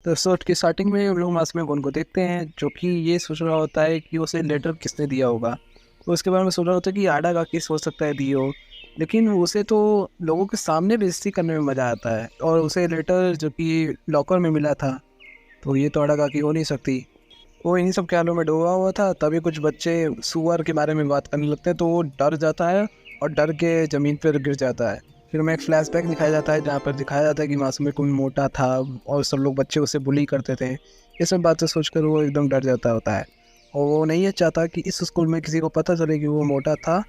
तो एपिसोड की स्टार्टिंग में हम लोग मासूम कौन को देखते हैं जो कि ये सोच रहा होता है कि उसे लेटर किसने दिया होगा। तो उसके बारे में सोच रहा होता है कि आडा का किस हो सकता है दी हो। लेकिन उसे तो लोगों के सामने बेइज्जती करने में मज़ा आता है, और उसे लेटर जो कि लॉकर में मिला था, तो ये तो आडा का की हो नहीं सकती। वो इन्हीं सब ख्यालों में डूबा हुआ था, तभी कुछ बच्चे सुअर के बारे में बात करने लगते हैं, तो वो डर जाता है और डर के ज़मीन पर गिर जाता है। फिर हमें एक फ्लैशबैक दिखाया जाता है जहाँ पर दिखाया जाता है कि मासूम कौन मोटा था और सब लोग बच्चे उसे बुली करते थे। ये सब बातें सोचकर वो एकदम डर जाता होता है, और वो नहीं चाहता कि इस स्कूल में किसी को पता चले कि वो मोटा था।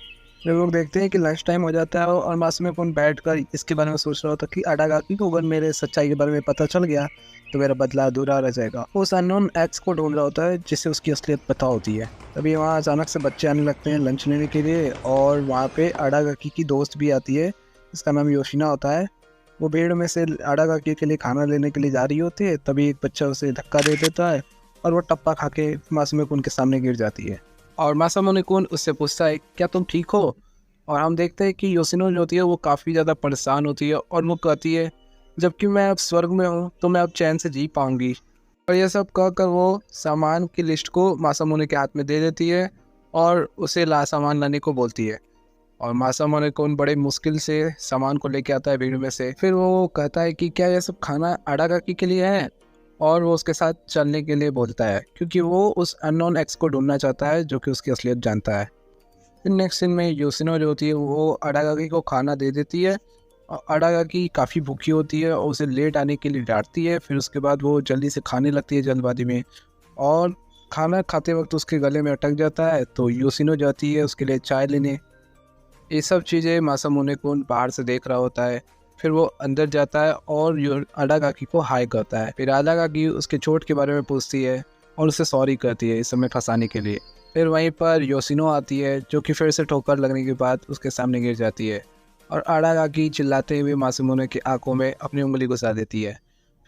फिर लोग देखते हैं कि लंच टाइम हो जाता है और मासूम कौन बैठ कर इसके बारे में सोच रहा होता है कि अडागाकी को अगर मेरे सच्चाई के बारे में पता चल गया तो मेरा बदला अधूरा रह जाएगा। वो उस अननोन एक्स को ढूंढ रहा होता है जिससे उसकी असलियत पता होती है। तभी वहाँ अचानक से बच्चे आने लगते हैं लंच लेने के लिए, और वहाँ पे अडागाकी की दोस्त भी आती है, इसका नाम योशिना होता है। वो भीड़ में से अडागाकी के लिए खाना लेने के लिए जा रही होती है, तभी एक बच्चा उसे धक्का दे देता है और वो टप्पा खा के मासूम कुन के सामने गिर जाती है। और मासूम कुन उससे पूछता है क्या तुम ठीक हो। और हम देखते हैं कि योशिनो जो होती है वो काफ़ी ज़्यादा परेशान होती है, और वो कहती है जबकि मैं अब स्वर्ग में हूँ तो मैं अब चैन से जी पाऊंगी। और यह सब कहकर वो सामान की लिस्ट को मासामोने के हाथ में दे देती है और उसे ला सामान लाने को बोलती है। और मासामोने कौन बड़े मुश्किल से सामान को लेके आता है भीड़ में से। फिर वो कहता है कि क्या यह सब खाना अडागाकी के लिए है, और वो उसके साथ चलने के लिए बोलता है क्योंकि वो उस अननोन एक्स को ढूंढना चाहता है जो कि उसकी असलियत जानता है। फिर नेक्स्ट सीन में योशिनो जो होती है वो अडागाकी को खाना दे देती है, और अडागाकी काफ़ी भूखी होती है और उसे लेट आने के लिए डांटती है। फिर उसके बाद वो जल्दी से खाने लगती है जल्दबाजी में, और खाना खाते वक्त उसके गले में अटक जाता है, तो योशिनो जाती है उसके लिए चाय लेने। ये सब चीज़ें मासामुने को बाहर से देख रहा होता है। फिर वो अंदर जाता है और अडागाकी को हाय करता है। फिर अडागाकी उसके चोट के बारे में पूछती है और उसे सॉरी कहती है इस समय फंसाने के लिए। फिर वहीं पर योशिनो आती है जो कि फिर से ठोकर लगने के बाद उसके सामने गिर जाती है, और अडागाकी चिल्लाते हुए मासूमुने की आंखों में अपनी उंगली घुसा देती है।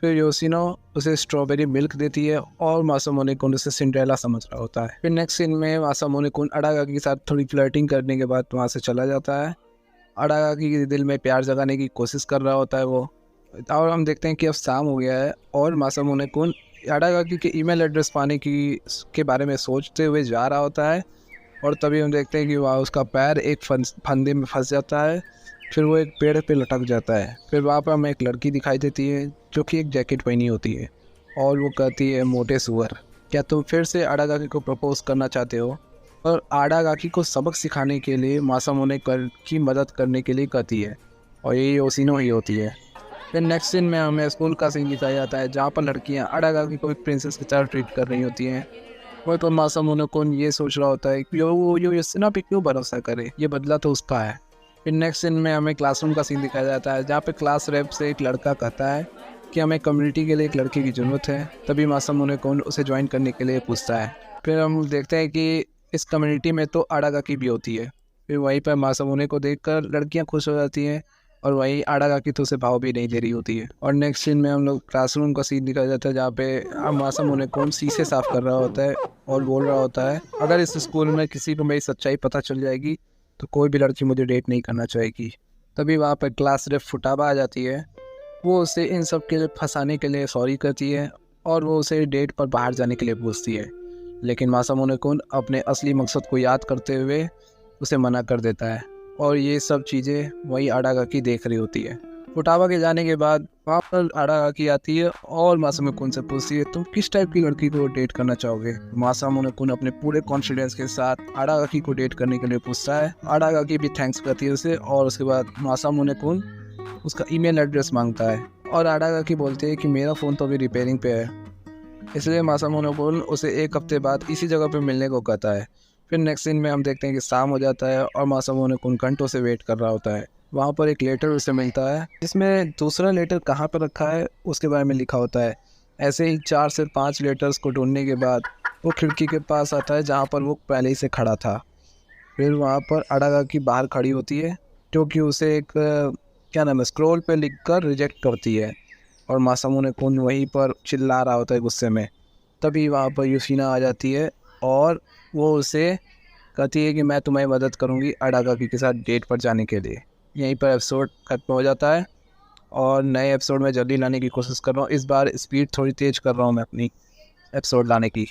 फिर योशिनो उसे स्ट्रॉबेरी मिल्क देती है और मासूमुने कुन उसे सिंड्रेला समझ रहा होता है। फिर नेक्स्ट सीन में मासूमुने कुन अडागाकी के साथ थोड़ी फ्लर्टिंग करने के बाद वहाँ से चला जाता है। अडागाकी के दिल में प्यार जगाने की कोशिश कर रहा होता है वो। और हम देखते हैं कि अब शाम हो गया है और मासूमुने कुन अडागाकी के ईमेल एड्रेस पाने की के बारे में सोचते हुए जा रहा होता है। और तभी हम देखते हैं कि वहाँ उसका पैर एक फंदे में फंस जाता है। फिर वो एक पेड़ पे लटक जाता है। फिर वहाँ पर हमें एक लड़की दिखाई देती है जो कि एक जैकेट पहनी होती है, और वो कहती है मोटे सुअर, क्या तुम फिर से अडागाकी को प्रपोज करना चाहते हो। और अडागाकी को सबक सिखाने के लिए मासामुने की मदद करने के लिए कहती है, और ये योशिनो ही होती है। फिर नेक्स्ट सीन में हमें स्कूल का सीन दिखाया जाता है जहाँ पर लड़कियाँ अडागाकी को एक प्रिंसेस की तरह ट्रीट कर रही होती हैं। वही पर मासामुने कौन ये सोच रहा होता है कि वो योशिनो पे क्यों भरोसा करे, ये बदला तो उसका है। फिर नेक्स्ट सीन में हमें क्लासरूम का सीन दिखाया जाता है जहाँ पे क्लास रेप से एक लड़का कहता है कि हमें कम्युनिटी के लिए एक लड़के की ज़रूरत है। तभी मासामुने कौन उसे ज्वाइन करने के लिए पूछता है। फिर हम देखते हैं कि इस कम्युनिटी में तो अडागाकी भी होती है। फिर वहीं पर मासामुने को देखकर लड़कियां खुश हो जाती हैं, और वहीं अडागाकी तो उसे भाव भी नहीं दे रही होती है। और नेक्स्ट सीन में हम लोग क्लासरूम का सीन दिखाया जाता है जहाँ पे मासामुने कौन शीशे साफ कर रहा होता है और बोल रहा होता है अगर इस स्कूल में किसी को मेरी सच्चाई पता चल जाएगी तो कोई भी लड़की मुझे डेट नहीं करना चाहेगी। तभी वहाँ पर क्लास रेप फुटाबा आ जाती है। वो उसे इन सब के फंसाने के लिए सॉरी करती है, और वो उसे डेट पर बाहर जाने के लिए पूछती है। लेकिन मासामुने कुन अपने असली मकसद को याद करते हुए उसे मना कर देता है, और ये सब चीज़ें वही अडागाकी देख रही होती है। फुटाबा के जाने के बाद वहाँ पर अडागाकी आती है और मासामुने कुन से पूछती है तुम किस टाइप की लड़की को डेट करना चाहोगे। मासामुने कुन अपने पूरे कॉन्फिडेंस के साथ अडागाकी को डेट करने के लिए पूछता है। अडागाकी भी थैंक्स करती है उसे, और उसके बाद मासामुने कुन उसका ईमेल एड्रेस मांगता है, और अडागाकी बोलती है कि मेरा फ़ोन तो अभी रिपेयरिंग पे है, इसलिए मासामुने कुन उसे एक हफ्ते बाद इसी जगह पे मिलने को कहता है। फिर नेक्स्ट सीन में हम देखते हैं कि शाम हो जाता है और मासामुने कुन घंटों से वेट कर रहा होता है। वहाँ पर एक लेटर उसे मिलता है जिसमें दूसरा लेटर कहाँ पर रखा है उसके बारे में लिखा होता है। ऐसे ही 4 से 5 लेटर्स को ढूंढने के बाद वो खिड़की के पास आता है जहाँ पर वो पहले ही से खड़ा था। फिर वहाँ पर अडागाकी बाहर खड़ी होती है जो कि उसे एक क्या नाम है स्क्रॉल पे लिखकर रिजेक्ट करती है, और मासामुने कुन वहीं पर चिल्ला रहा होता है गुस्से में। तभी वहाँ पर यूशिना आ जाती है और वो उसे कहती है कि मैं तुम्हारी मदद करूँगी अडागाकी के साथ डेट पर जाने के लिए। यहीं पर एपिसोड खत्म हो जाता है। और नए एपिसोड में जल्दी लाने की कोशिश कर रहा हूँ। इस बार स्पीड थोड़ी तेज़ कर रहा हूँ मैं अपनी एपिसोड लाने की।